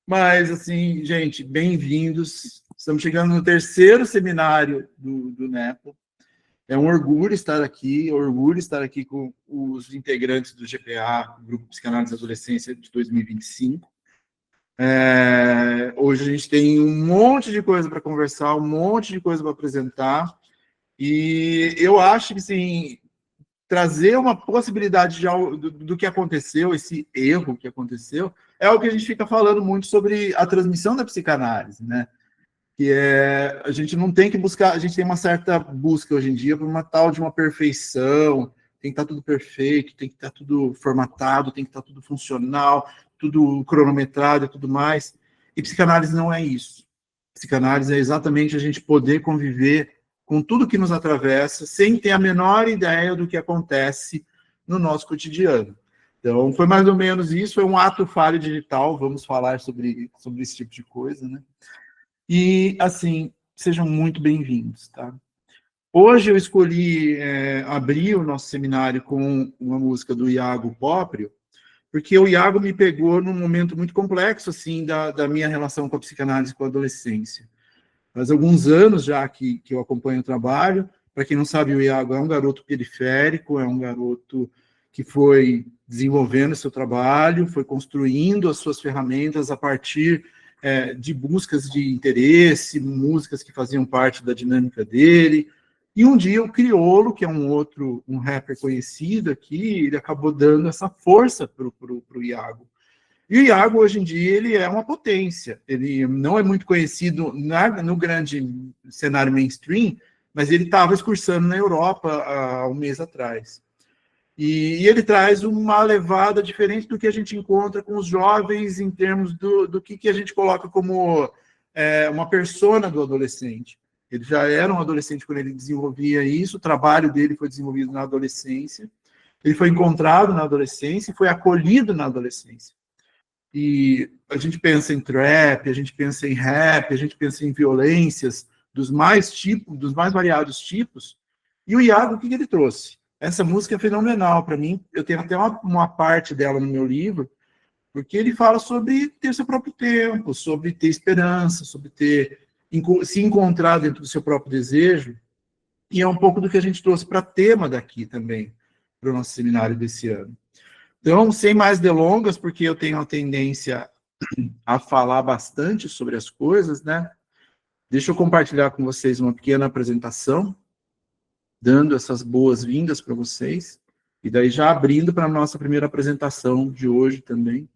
Mas, assim, gente, bem-vindos. Estamos chegando no terceiro seminário do NEPA. É um orgulho estar aqui, com os integrantes do GPA, Grupo Psicanálise e Adolescência de 2025. Hoje a gente tem um monte de coisa para conversar, um monte de coisa para apresentar, e eu acho que, assim, trazer uma possibilidade do que aconteceu, esse erro que aconteceu, é o que a gente fica falando muito sobre a transmissão da psicanálise, né? Que a gente não tem que buscar, a gente tem uma certa busca hoje em dia por uma tal de uma perfeição, tem que estar tudo perfeito, tem que estar tudo formatado, tem que estar tudo funcional, tudo cronometrado e tudo mais. E psicanálise não é isso. Psicanálise é exatamente a gente poder conviver com tudo que nos atravessa, sem ter a menor ideia do que acontece no nosso cotidiano. Então, foi mais ou menos isso, foi um ato falho digital, vamos falar sobre esse tipo de coisa, né? E, assim, sejam muito bem-vindos, tá? Hoje eu escolhi abrir o nosso seminário com uma música do Iago Poprio, porque o Iago me pegou num momento muito complexo, assim, da minha relação com a psicanálise com a adolescência. Faz alguns anos já que eu acompanho o trabalho. Para quem não sabe, o Iago é um garoto periférico, é um garoto que foi desenvolvendo seu trabalho, foi construindo as suas ferramentas a partir de buscas de interesse, músicas que faziam parte da dinâmica dele. E um dia o Criolo, que é um rapper conhecido aqui, ele acabou dando essa força para o Iago. E o Iago, hoje em dia, ele é uma potência. Ele não é muito conhecido no grande cenário mainstream, mas ele estava excursando na Europa há um mês atrás. E ele traz uma levada diferente do que a gente encontra com os jovens em termos do que a gente coloca como uma persona do adolescente. Ele já era um adolescente quando ele desenvolvia isso, o trabalho dele foi desenvolvido na adolescência, ele foi encontrado na adolescência e foi acolhido na adolescência. E a gente pensa em trap, a gente pensa em rap, a gente pensa em violências dos mais variados tipos. E o Iago, o que ele trouxe? Essa música é fenomenal para mim. Eu tenho até uma parte dela no meu livro, porque ele fala sobre ter seu próprio tempo, sobre ter esperança, sobre se encontrar dentro do seu próprio desejo. E é um pouco do que a gente trouxe para tema daqui também, para o nosso seminário desse ano. Então, sem mais delongas, porque eu tenho a tendência a falar bastante sobre as coisas, né? Deixa eu compartilhar com vocês uma pequena apresentação, dando essas boas-vindas para vocês, e daí já abrindo para a nossa primeira apresentação de hoje também.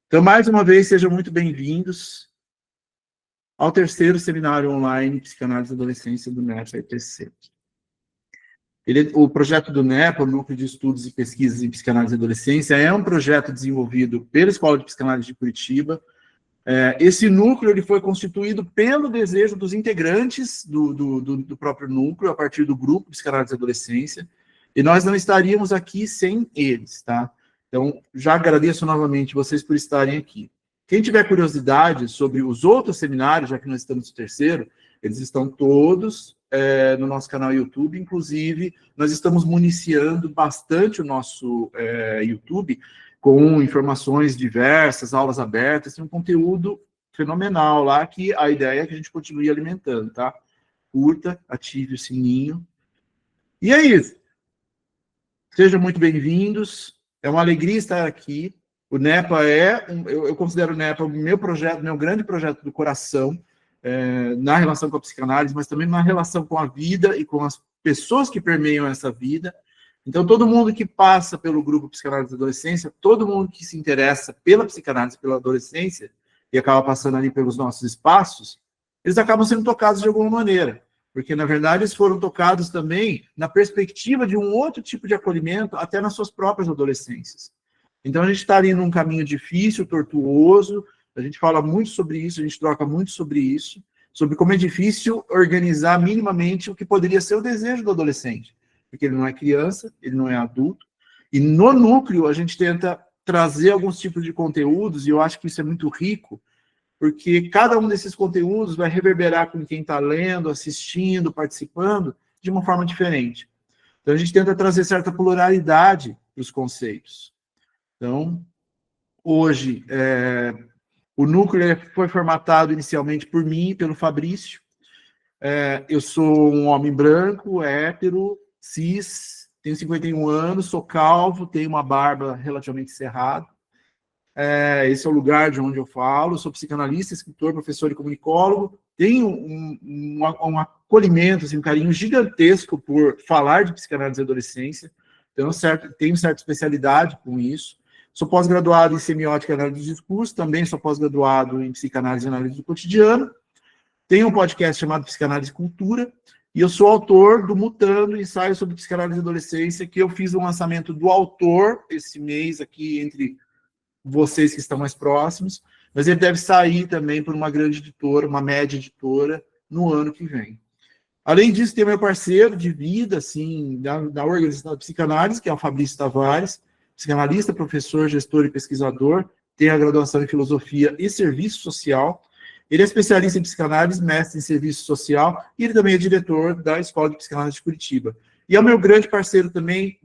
Então, mais uma vez, sejam muito bem-vindos ao terceiro seminário online Psicanálise e Adolescência do NEPA-EPC. O projeto do NEPA, o Núcleo de Estudos e Pesquisas em Psicanálise e Adolescência, é um projeto desenvolvido pela Escola de Psicanálise de Curitiba. Esse núcleo ele foi constituído pelo desejo dos integrantes do próprio núcleo, a partir do grupo Psicanálise e Adolescência, e nós não estaríamos aqui sem eles, tá? Então, já agradeço novamente vocês por estarem aqui. Quem tiver curiosidade sobre os outros seminários, já que nós estamos no terceiro, eles estão todos no nosso canal YouTube. Inclusive, nós estamos municiando bastante o nosso YouTube com informações diversas, aulas abertas, tem um conteúdo fenomenal lá, que a ideia é que a gente continue alimentando, tá? Curta, ative o sininho. E é isso. Sejam muito bem-vindos. É uma alegria estar aqui. O NEPA eu considero o NEPA o meu grande projeto do coração, na relação com a psicanálise, mas também na relação com a vida e com as pessoas que permeiam essa vida. Então, todo mundo que passa pelo grupo Psicanálise da Adolescência, todo mundo que se interessa pela psicanálise, pela adolescência, e acaba passando ali pelos nossos espaços, eles acabam sendo tocados de alguma maneira, porque, na verdade, eles foram tocados também na perspectiva de um outro tipo de acolhimento, até nas suas próprias adolescências. Então, a gente está ali num caminho difícil, tortuoso, a gente fala muito sobre isso, a gente troca muito sobre isso, sobre como é difícil organizar minimamente o que poderia ser o desejo do adolescente, porque ele não é criança, ele não é adulto, e no núcleo a gente tenta trazer alguns tipos de conteúdos, e eu acho que isso é muito rico, porque cada um desses conteúdos vai reverberar com quem está lendo, assistindo, participando, de uma forma diferente. Então, a gente tenta trazer certa pluralidade para os conceitos. Então, hoje, O núcleo foi formatado inicialmente por mim e pelo Fabrício. Eu sou um homem branco, hétero, cis, tenho 51 anos, sou calvo, tenho uma barba relativamente cerrada. Esse é o lugar de onde eu falo. Sou psicanalista, escritor, professor e comunicólogo. Tenho um acolhimento, assim, um carinho gigantesco por falar de psicanálise e adolescência. Tenho certa especialidade com isso. Sou pós-graduado em semiótica e análise do discurso, também sou pós-graduado em psicanálise e análise do cotidiano. Tenho um podcast chamado Psicanálise e Cultura, e eu sou autor do Mutando, ensaio sobre psicanálise e adolescência, que eu fiz o lançamento do autor esse mês aqui entre vocês que estão mais próximos, mas ele deve sair também por uma grande editora, uma média editora, no ano que vem. Além disso, tem meu parceiro de vida, assim, da organização da psicanálise, que é o Fabrício Tavares, psicanalista, professor, gestor e pesquisador, tem a graduação em filosofia e serviço social. Ele é especialista em psicanálise, mestre em serviço social, e ele também é diretor da Escola de Psicanálise de Curitiba. E é o meu grande parceiro também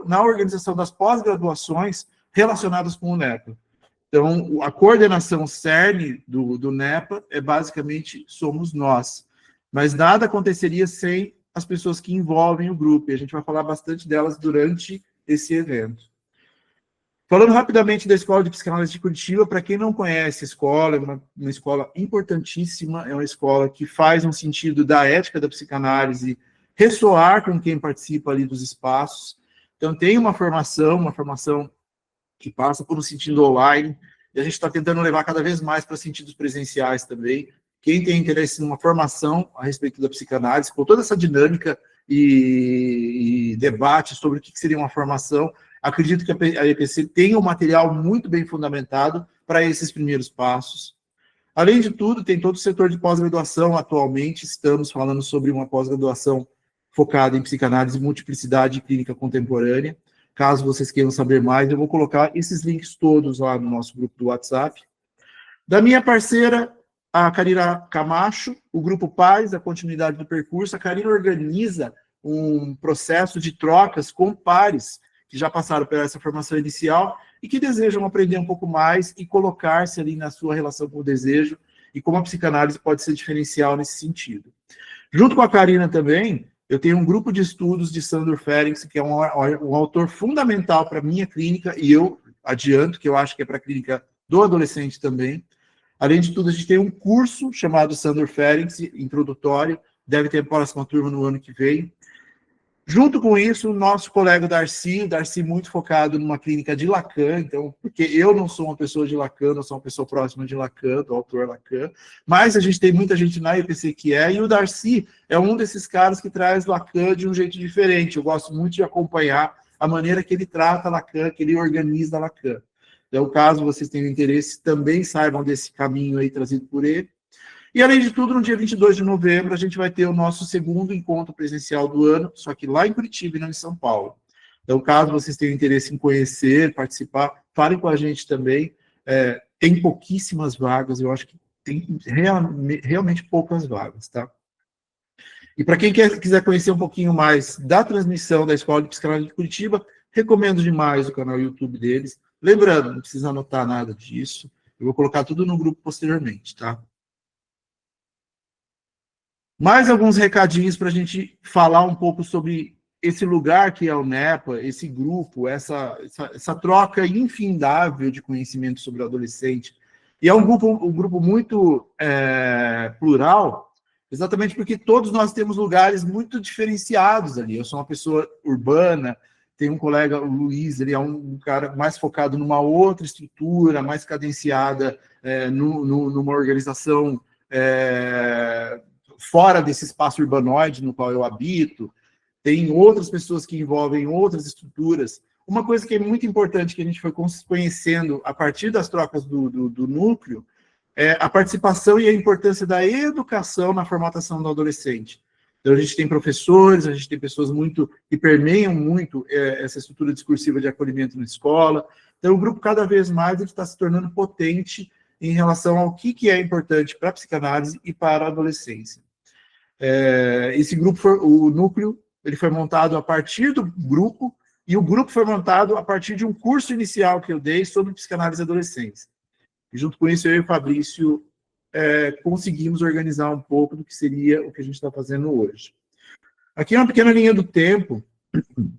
na organização das pós-graduações relacionadas com o NEPA. Então, a coordenação cerne do NEPA basicamente somos nós. Mas nada aconteceria sem as pessoas que envolvem o grupo, e a gente vai falar bastante delas durante esse evento. Falando rapidamente da Escola de Psicanálise de Curitiba, para quem não conhece a escola, é uma escola importantíssima, é uma escola que faz um sentido da ética da psicanálise ressoar com quem participa ali dos espaços. Então, tem uma formação que passa por um sentido online, e a gente está tentando levar cada vez mais para sentidos presenciais também. Quem tem interesse em uma formação a respeito da psicanálise, com toda essa dinâmica e debate sobre o que seria uma formação, acredito que a EPC tem um material muito bem fundamentado para esses primeiros passos. Além de tudo, tem todo o setor de pós-graduação. Atualmente, estamos falando sobre uma pós-graduação focada em psicanálise, multiplicidade e clínica contemporânea. Caso vocês queiram saber mais, eu vou colocar esses links todos lá no nosso grupo do WhatsApp. Da minha parceira, a Karina Camacho, o Grupo Paz, a continuidade do percurso. A Karina organiza um processo de trocas com pares que já passaram por essa formação inicial e que desejam aprender um pouco mais e colocar-se ali na sua relação com o desejo e como a psicanálise pode ser diferencial nesse sentido. Junto com a Karina também, eu tenho um grupo de estudos de Sandor Ferenczi, que é um autor fundamental para a minha clínica, e eu adianto que eu acho que é para a clínica do adolescente também. Além de tudo, a gente tem um curso chamado Sandor Ferenczi, introdutório, deve ter a próxima turma no ano que vem. Junto com isso, o nosso colega Darcy muito focado numa clínica de Lacan, então, porque eu não sou uma pessoa de Lacan, eu sou uma pessoa próxima de Lacan, do autor Lacan, mas a gente tem muita gente na EPC que e o Darcy é um desses caras que traz Lacan de um jeito diferente. Eu gosto muito de acompanhar a maneira que ele trata Lacan, que ele organiza Lacan. Então, caso vocês tenham interesse, também saibam desse caminho aí trazido por ele. E, além de tudo, no dia 22 de novembro, a gente vai ter o nosso segundo encontro presencial do ano, só que lá em Curitiba e não em São Paulo. Então, caso vocês tenham interesse em conhecer, participar, falem com a gente também. Tem pouquíssimas vagas, eu acho que tem realmente poucas vagas, tá? E para quem quiser conhecer um pouquinho mais da transmissão da Escola de Psicanálise de Curitiba, recomendo demais o canal YouTube deles. Lembrando, não precisa anotar nada disso, eu vou colocar tudo no grupo posteriormente, tá? Mais alguns recadinhos para a gente falar um pouco sobre esse lugar que é o NEPA, esse grupo, essa troca infindável de conhecimento sobre o adolescente. E é um grupo muito plural, exatamente porque todos nós temos lugares muito diferenciados ali. Eu sou uma pessoa urbana, tem um colega, o Luiz, ele é um cara mais focado numa outra estrutura, mais cadenciada, numa organização fora desse espaço urbanoide no qual eu habito. Tem outras pessoas que envolvem outras estruturas. Uma coisa que é muito importante que a gente foi conhecendo a partir das trocas do núcleo é a participação e a importância da educação na formatação do adolescente. Então, a gente tem professores, a gente tem pessoas que permeiam muito essa estrutura discursiva de acolhimento na escola. Então, o grupo, cada vez mais, ele está se tornando potente em relação ao que é importante para a psicanálise e para a adolescência. Esse grupo, o núcleo, ele foi montado a partir do grupo, e o grupo foi montado a partir de um curso inicial que eu dei sobre psicanálise e adolescência. E junto com isso, eu e o Fabrício conseguimos organizar um pouco do que seria o que a gente está fazendo hoje. Aqui é uma pequena linha do tempo. O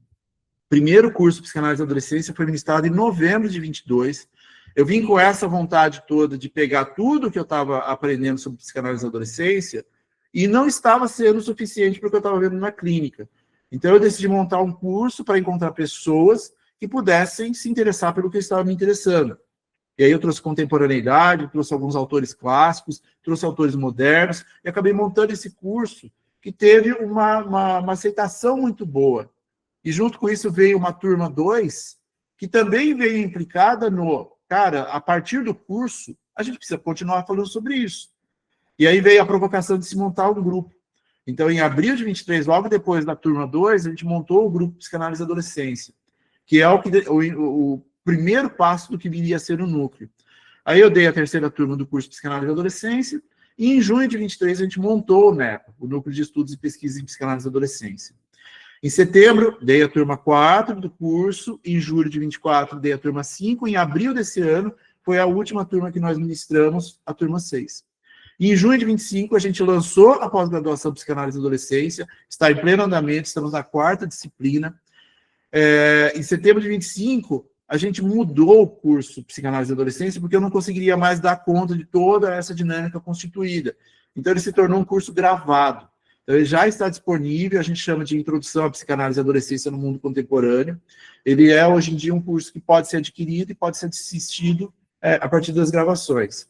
primeiro curso de Psicanálise da Adolescência foi ministrado em novembro de 22. Eu vim com essa vontade toda de pegar tudo que eu estava aprendendo sobre Psicanálise da Adolescência e não estava sendo suficiente para o que eu estava vendo na clínica. Então, eu decidi montar um curso para encontrar pessoas que pudessem se interessar pelo que eu estava me interessando. E aí eu trouxe contemporaneidade, trouxe alguns autores clássicos, trouxe autores modernos, e acabei montando esse curso que teve uma aceitação muito boa. E junto com isso veio uma turma 2, que também veio implicada no, cara, a partir do curso, a gente precisa continuar falando sobre isso. E aí veio a provocação de se montar um grupo. Então, em abril de 23, logo depois da turma 2, a gente montou o grupo Psicanálise da Adolescência, que é o primeiro passo do que viria a ser o núcleo. Aí eu dei a terceira turma do curso Psicanálise da Adolescência, e em junho de 23 a gente montou o NEPA, o Núcleo de Estudos e Pesquisas em Psicanálise da Adolescência. Em setembro, dei a turma 4 do curso, em julho de 24 dei a turma 5, em abril desse ano foi a última turma que nós ministramos, a turma 6. E em junho de 25 a gente lançou a pós-graduação em Psicanálise da Adolescência, está em pleno andamento, estamos na 4ª disciplina. Em setembro de 25, a gente mudou o curso Psicanálise da Adolescência porque eu não conseguiria mais dar conta de toda essa dinâmica constituída. Então, ele se tornou um curso gravado. Então, ele já está disponível, a gente chama de Introdução à Psicanálise da Adolescência no Mundo Contemporâneo. Ele é, hoje em dia, um curso que pode ser adquirido e pode ser assistido a partir das gravações.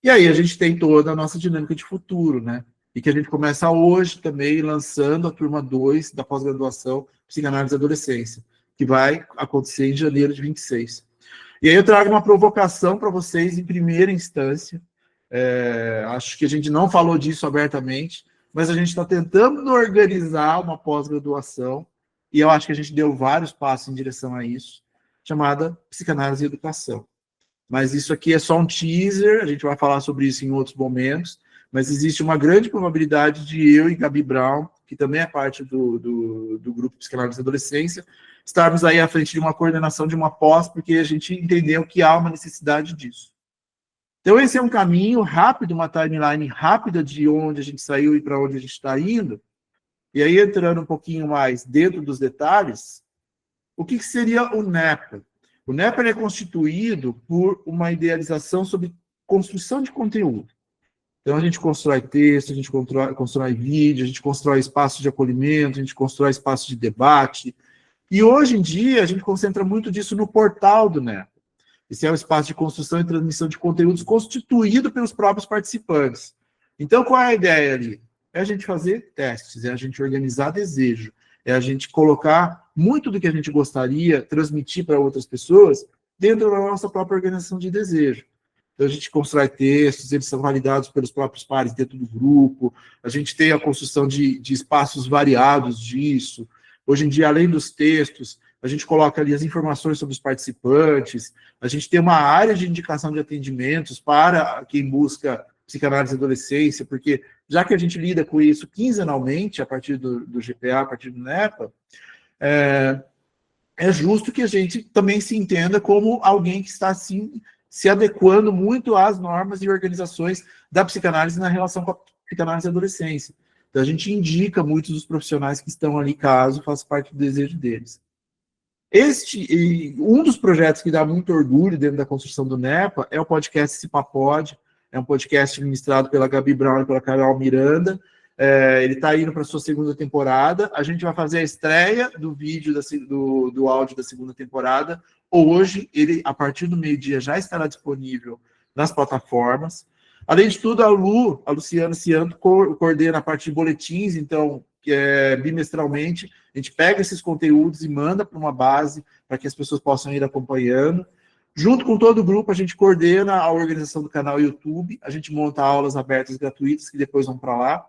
E aí, a gente tem toda a nossa dinâmica de futuro, né? E que a gente começa hoje também lançando a turma 2 da pós-graduação Psicanálise da Adolescência, que vai acontecer em janeiro de 26. E aí eu trago uma provocação para vocês em primeira instância. Acho que a gente não falou disso abertamente, mas a gente está tentando organizar uma pós-graduação, e eu acho que a gente deu vários passos em direção a isso, chamada Psicanálise e Educação. Mas isso aqui é só um teaser, a gente vai falar sobre isso em outros momentos, mas existe uma grande probabilidade de eu e Gabi Brown, que também é parte do grupo Psicanálise da Adolescência, estarmos aí à frente de uma coordenação de uma pós, porque a gente entendeu que há uma necessidade disso. Então, esse é um caminho rápido, uma timeline rápida de onde a gente saiu e para onde a gente está indo. E aí, entrando um pouquinho mais dentro dos detalhes, o que seria o NEPA? O NEPA é constituído por uma idealização sobre construção de conteúdo. Então, a gente constrói texto, a gente constrói vídeo, a gente constrói espaços de acolhimento, a gente constrói espaços de debate. E, hoje em dia, a gente concentra muito disso no portal do NEPA. Esse é um espaço de construção e transmissão de conteúdos constituído pelos próprios participantes. Então, qual é a ideia ali? É a gente fazer testes, é a gente organizar desejo, é a gente colocar muito do que a gente gostaria, transmitir para outras pessoas, dentro da nossa própria organização de desejo. Então, a gente constrói textos, eles são validados pelos próprios pares dentro do grupo, a gente tem a construção de espaços variados disso. Hoje em dia, além dos textos, a gente coloca ali as informações sobre os participantes, a gente tem uma área de indicação de atendimentos para quem busca psicanálise da adolescência, porque já que a gente lida com isso quinzenalmente, a partir do GPA, a partir do NEPA, é justo que a gente também se entenda como alguém que está, assim, se adequando muito às normas e organizações da psicanálise na relação com a psicanálise da adolescência. Então, a gente indica muitos dos profissionais que estão ali, caso faça parte do desejo deles. Um dos projetos que dá muito orgulho dentro da construção do NEPA é o podcast Cipapod, é um podcast ministrado pela Gabi Brown e pela Carol Miranda. Ele está indo para a sua 2ª temporada. A gente vai fazer a estreia do vídeo, do áudio da 2ª temporada. Hoje, ele, a partir do meio-dia, já estará disponível nas plataformas. Além de tudo, a Luciana Cianto coordena a parte de boletins, então, bimestralmente, a gente pega esses conteúdos e manda para uma base para que as pessoas possam ir acompanhando. Junto com todo o grupo, a gente coordena a organização do canal YouTube, a gente monta aulas abertas gratuitas que depois vão para lá.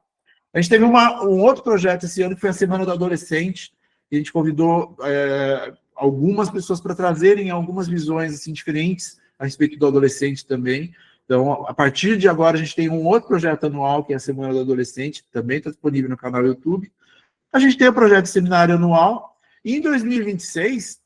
A gente teve um outro projeto esse ano, que foi a Semana do Adolescente, e a gente convidou algumas pessoas para trazerem algumas visões assim, diferentes a respeito do adolescente também. Então, a partir de agora, a gente tem um outro projeto anual, que é a Semana do Adolescente, também está disponível no canal YouTube. A gente tem o projeto de seminário anual, e em 2026,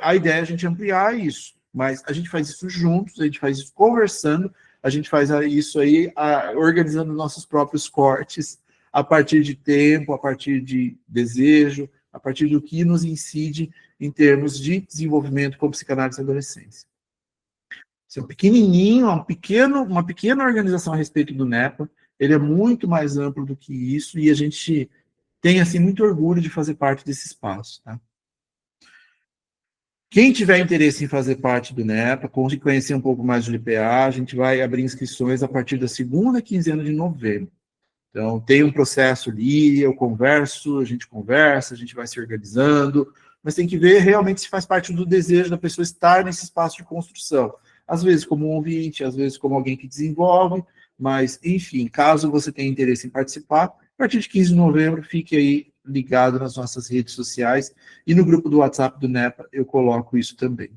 a ideia é a gente ampliar isso. mas a gente faz isso juntos, a gente faz isso conversando, a gente faz isso aí organizando nossos próprios cortes, a partir de tempo, a partir de desejo, a partir do que nos incide em termos de desenvolvimento com psicanálise na adolescência. Isso é um pequenininho, uma pequena organização a respeito do NEPA, ele é muito mais amplo do que isso, e a gente tem, assim, muito orgulho de fazer parte desse espaço, tá? Quem tiver interesse em fazer parte do NEPA, conhecer um pouco mais do LPA, a gente vai abrir inscrições a partir da segunda quinzena de novembro. Então, tem um processo ali, eu converso, a gente conversa, a gente vai se organizando, mas tem que ver realmente se faz parte do desejo da pessoa estar nesse espaço de construção. Às vezes como um ouvinte, às vezes como alguém que desenvolve, mas, enfim, caso você tenha interesse em participar, a partir de 15 de novembro, fique aí ligado nas nossas redes sociais e no grupo do WhatsApp do NEPA eu coloco isso também.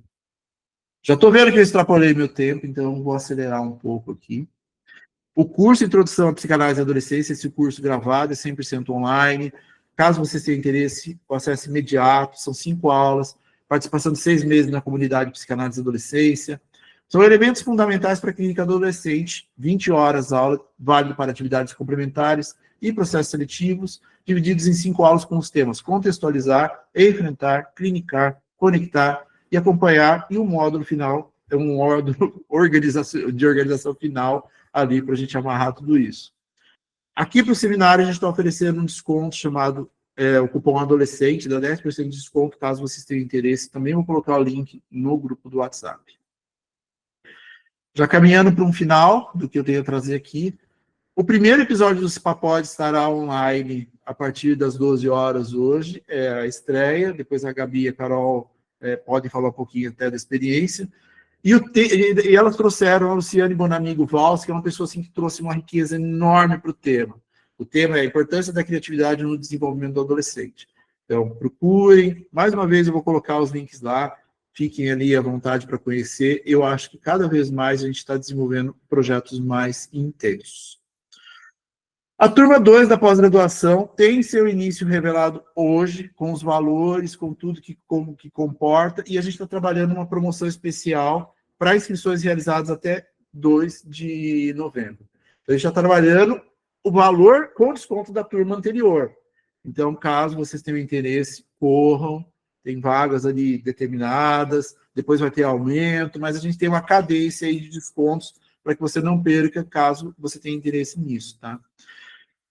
Já estou vendo que eu extrapolei meu tempo, então vou acelerar um pouco aqui. O curso Introdução à Psicanálise e Adolescência, esse curso gravado, é 100% online. Caso você tenha interesse, o acesso imediato, são 5 aulas, participação de 6 meses na comunidade Psicanálise e Adolescência. São elementos fundamentais para a clínica adolescente, 20 horas aula, válido para atividades complementares e processos seletivos, divididos em 5 aulas com os temas contextualizar, enfrentar, clinicar, conectar e acompanhar, e o módulo final é um módulo de organização final ali para a gente amarrar tudo isso. Aqui para o seminário a gente está oferecendo um desconto chamado o cupom adolescente, dá 10% de desconto, caso vocês tenham interesse. Também vou colocar o link no grupo do WhatsApp. Já caminhando para um final do que eu tenho a trazer aqui, o primeiro episódio do Cipapod estará online a partir das 12 horas hoje, é a estreia, depois a Gabi e a Carol podem falar um pouquinho até da experiência. E elas trouxeram a Luciane Bonamigo Valls, que é uma pessoa assim, que trouxe uma riqueza enorme para o tema. O tema é a importância da criatividade no desenvolvimento do adolescente. Então, procurem. Mais uma vez, eu vou colocar os links lá. Fiquem ali à vontade para conhecer. Eu acho que cada vez mais a gente está desenvolvendo projetos mais intensos. A turma 2 da pós-graduação tem seu início revelado hoje, com os valores, com tudo que comporta, e a gente está trabalhando uma promoção especial para inscrições realizadas até 2 de novembro. Então, a gente está trabalhando o valor com desconto da turma anterior. Então, caso vocês tenham interesse, corram, tem vagas ali determinadas, depois vai ter aumento, mas a gente tem uma cadência aí de descontos para que você não perca, caso você tenha interesse nisso, tá?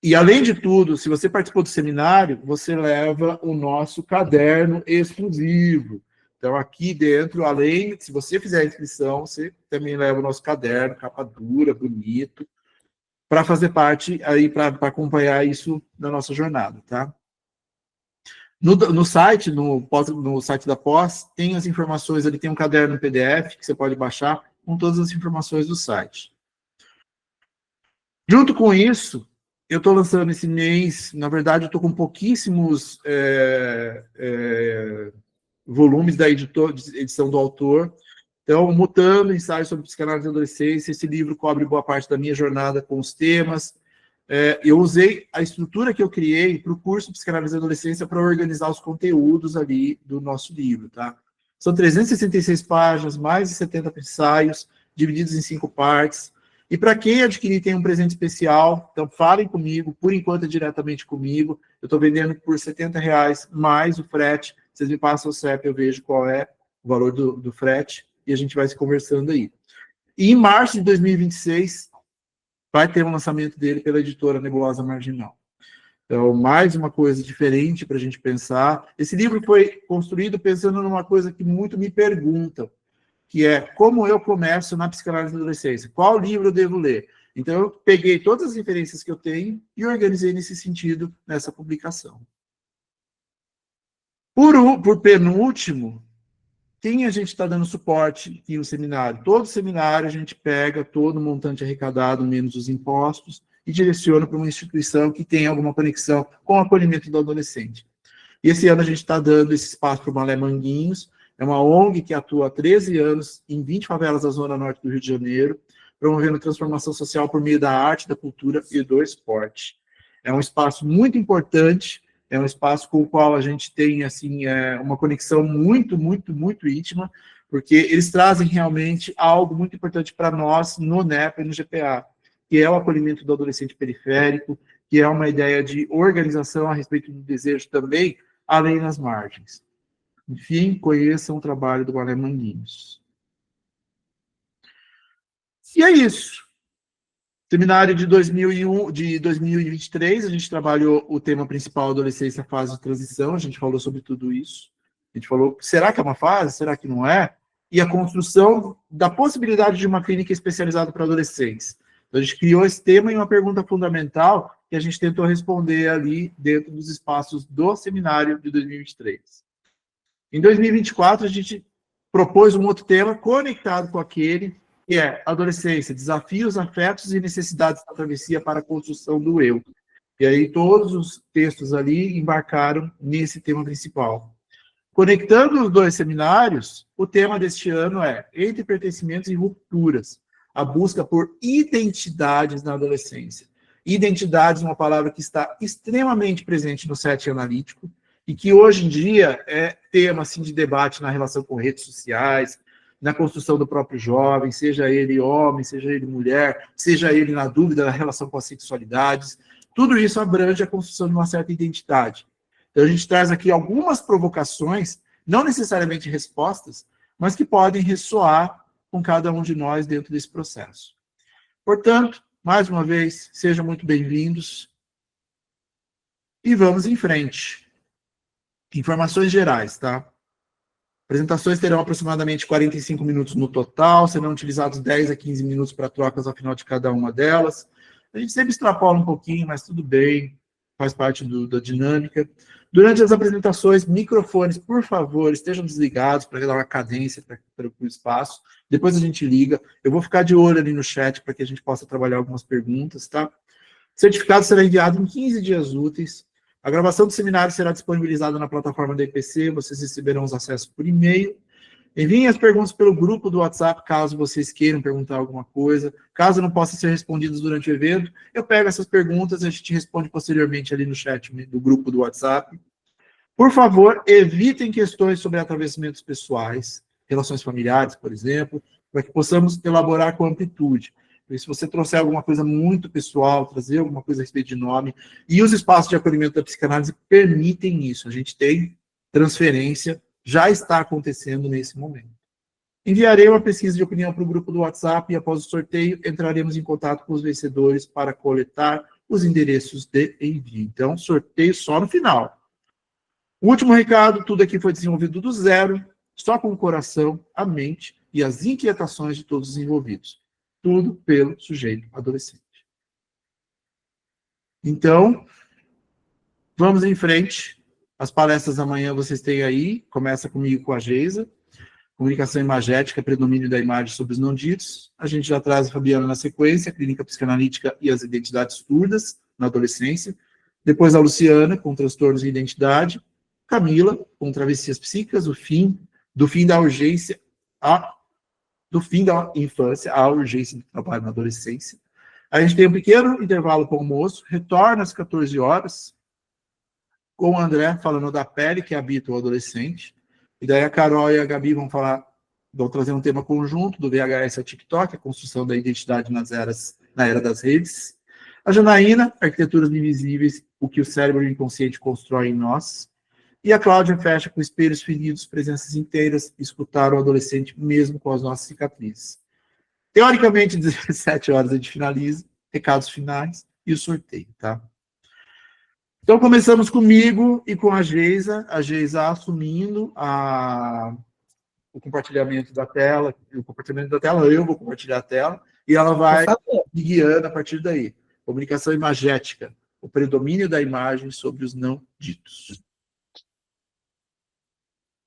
E, além de tudo, se você participou do seminário, você leva o nosso caderno exclusivo. Então, aqui dentro, além, se você fizer a inscrição, você também leva o nosso caderno, capa dura, bonito, para fazer parte, aí para acompanhar isso na nossa jornada, tá? No site, no site da pós, tem as informações, ali tem um caderno PDF que você pode baixar com todas as informações do site. Junto com isso, eu estou lançando esse mês, na verdade, eu estou com pouquíssimos volumes da edição do autor. Então, Mutando, Ensaio sobre Psicanálise e Adolescência, esse livro cobre boa parte da minha jornada com os temas. Eu usei a estrutura que eu criei para o curso Psicanálise e Adolescência para organizar os conteúdos ali do nosso livro, tá? São 366 páginas, mais de 70 ensaios, divididos em 5 partes. E para quem adquirir, tem um presente especial, então falem comigo, por enquanto é diretamente comigo. Eu estou vendendo por R$70 mais o frete. Vocês me passam o CEP, eu vejo qual é o valor do frete, e a gente vai se conversando aí. E em março de 2026, vai ter um lançamento dele pela editora Nebulosa Marginal. Então, mais uma coisa diferente para a gente pensar. Esse livro foi construído pensando numa coisa que muito me perguntam, que é como eu começo na psicanálise da adolescência, qual livro eu devo ler. Então, eu peguei todas as referências que eu tenho e organizei nesse sentido, nessa publicação. Por penúltimo, quem a gente está dando suporte aqui no seminário? Todo seminário a gente pega todo o montante arrecadado, menos os impostos, e direciona para uma instituição que tem alguma conexão com o acolhimento do adolescente. E esse ano a gente está dando esse espaço para o Malé Manguinhos, é uma ONG que atua há 13 anos em 20 favelas da Zona Norte do Rio de Janeiro, promovendo transformação social por meio da arte, da cultura e do esporte. É um espaço muito importante, é um espaço com o qual a gente tem assim, uma conexão muito, muito, muito íntima, porque eles trazem realmente algo muito importante para nós no NEPA e no GPA, que é o acolhimento do adolescente periférico, que é uma ideia de organização a respeito do desejo também, além das margens. Enfim, conheçam o trabalho do Balé Manguinhos. E é isso. Seminário de 2023, a gente trabalhou o tema principal, adolescência, fase de transição, a gente falou sobre tudo isso. A gente falou, será que é uma fase? Será que não é? E a construção da possibilidade de uma clínica especializada para adolescentes. Então, a gente criou esse tema e uma pergunta fundamental que a gente tentou responder ali dentro dos espaços do seminário de 2023. Em 2024, a gente propôs um outro tema conectado com aquele, que é adolescência, desafios, afetos e necessidades da travessia para a construção do eu. E aí todos os textos ali embarcaram nesse tema principal. Conectando os dois seminários, o tema deste ano é Entre Pertencimentos e Rupturas, a busca por identidades na adolescência. Identidades é uma palavra que está extremamente presente no set analítico e que hoje em dia é tema assim, de debate na relação com redes sociais, na construção do próprio jovem, seja ele homem, seja ele mulher, seja ele na dúvida da relação com as sexualidades. Tudo isso abrange a construção de uma certa identidade. Então, a gente traz aqui algumas provocações, não necessariamente respostas, mas que podem ressoar com cada um de nós dentro desse processo. Portanto, mais uma vez, sejam muito bem-vindos e vamos em frente. Informações gerais, tá? Apresentações terão aproximadamente 45 minutos no total, serão utilizados 10 a 15 minutos para trocas ao final de cada uma delas. A gente sempre extrapola um pouquinho, mas tudo bem, faz parte da dinâmica. Durante as apresentações, microfones, por favor, estejam desligados para dar uma cadência para o espaço. Depois a gente liga. Eu vou ficar de olho ali no chat para que a gente possa trabalhar algumas perguntas, tá? O certificado será enviado em 15 dias úteis. A gravação do seminário será disponibilizada na plataforma da EPC, vocês receberão os acessos por e-mail. Enviem as perguntas pelo grupo do WhatsApp, caso vocês queiram perguntar alguma coisa. Caso não possam ser respondidas durante o evento, eu pego essas perguntas e a gente responde posteriormente ali no chat do grupo do WhatsApp. Por favor, evitem questões sobre atravessamentos pessoais, relações familiares, por exemplo, para que possamos elaborar com amplitude. Se você trouxer alguma coisa muito pessoal, trazer alguma coisa a respeito de nome, e os espaços de acolhimento da psicanálise permitem isso. A gente tem transferência, já está acontecendo nesse momento. Enviarei uma pesquisa de opinião para o grupo do WhatsApp e, após o sorteio, entraremos em contato com os vencedores para coletar os endereços de envio. Então, sorteio só no final. O último recado, tudo aqui foi desenvolvido do zero, só com o coração, a mente e as inquietações de todos os envolvidos. Tudo pelo sujeito adolescente. Então, vamos em frente. As palestras amanhã vocês têm aí. Começa comigo com a Geisa. Comunicação imagética, predomínio da imagem sobre os não ditos. A gente já traz a Fabiana na sequência, clínica psicanalítica e as identidades surdas na adolescência. Depois a Luciana, com transtornos de identidade. Camila, com travessias psíquicas, do fim da urgência do fim da infância, à urgência do trabalho na adolescência. A gente tem um pequeno intervalo com o almoço, retorna às 14 horas, com o André falando da pele que habita o adolescente, e daí a Carol e a Gabi vão trazer um tema conjunto do VHS ao TikTok, a construção da identidade na era das redes. A Janaína, arquiteturas invisíveis, o que o cérebro inconsciente constrói em nós. E a Cláudia fecha com espelhos feridos, presenças inteiras, escutar o adolescente mesmo com as nossas cicatrizes. Teoricamente, 17 horas a gente finaliza, recados finais e o sorteio, tá? Então, começamos comigo e com a Geisa assumindo o compartilhamento da tela, eu vou compartilhar a tela, e ela vai me guiando a partir daí. Comunicação imagética, o predomínio da imagem sobre os não ditos.